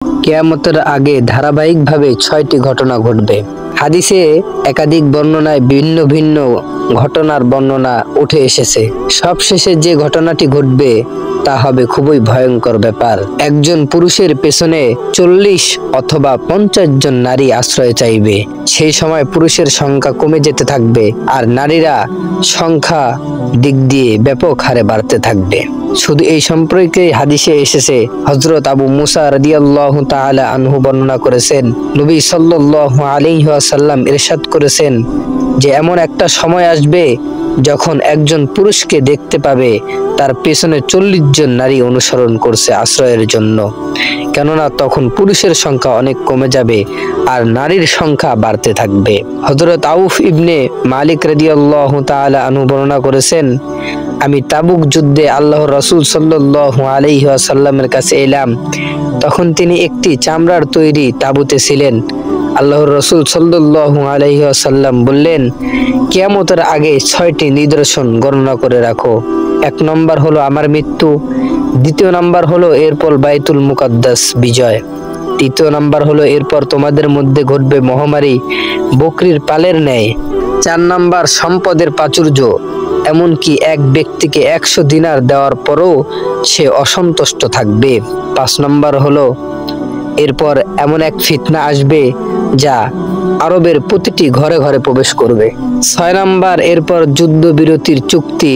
কিয়ামতের আগে ধারাবাহিকভাবে 6টি ঘটনা ঘটবে। হাদিসে একাধিক বর্ণনায় ভিন্ন ভিন্ন ঘটনার বর্ণনা উঠে এসেছে। সবশেষে যে ঘটনাটি ঘটবে তা হবে খুবই ভয়ঙ্কর ব্যাপার। একজন পুরুষের পেছনে 40 অথবা 50 জন নারী আশ্রয় চাইবে। সেই সময় পুরুষের সংখ্যা কমে যেতে থাকবে আর নারীরা সংখ্যা দিক দিয়ে ব্যাপক হারে বাড়তে থাকবে। শুধু এই সম্পর্কে হাদিসে এসেছে, হযরত আবু মুসা রাদিয়াল্লাহু তাআলা আনহু বর্ণনা করেছেন, নবী সাল্লাল্লাহু আলাইহি ওয়াসাল্লাম ইরশাদ করেছেন যে এমন একটা সময় আসবে যখন একজন পুরুষকে দেখতে পাবে তার পেছনে 40 জন নারী অনুসরণ করছে আশ্রয়ের জন্য। কেননা তখন পুরুষের সংখ্যা অনেক কমে যাবে আর নারীর সংখ্যা বাড়তে থাকবে। হযরত আউফ ইবনে মালিক রাদিয়াল্লাহু তাআলা আনহু বর্ণনা করেছেন, আমি তাবুক যুদ্ধে আল্লাহর রাসূল সাল্লাল্লাহু আলাইহি ওয়াসাল্লামের কাছে এলাম। তখন তিনি একটি চামড়ার তৈরি তাঁবুতে ছিলেন। আল্লাহর রাসূল সাল্লাল্লাহু আলাইহি ওয়াসাল্লাম বললেন, কিয়ামতের আগে 6টি নিদর্শন গণনা করে রাখো। 1 নম্বর হলো আমার মৃত্যু, 2য় নম্বর হলো এরপর বাইতুল মুকাদ্দাস বিজয়, 3য় নম্বর হলো এরপর তোমাদের মধ্যে ঘটবে মহামারী বকরির পালের ন্যায়, 4 নম্বর সম্পদের প্রাচুর্য, এমনকি এক ব্যক্তিকে 100 দিনার দেওয়ার পরও সে অসন্তুষ্ট থাকবে। 5 নম্বর হলো এরপর এমন এক ফিতনা আসবে যা আরবের প্রতিটি ঘরে ঘরে প্রবেশ করবে। 6 নম্বর এরপর যুদ্ধবিরতির চুক্তি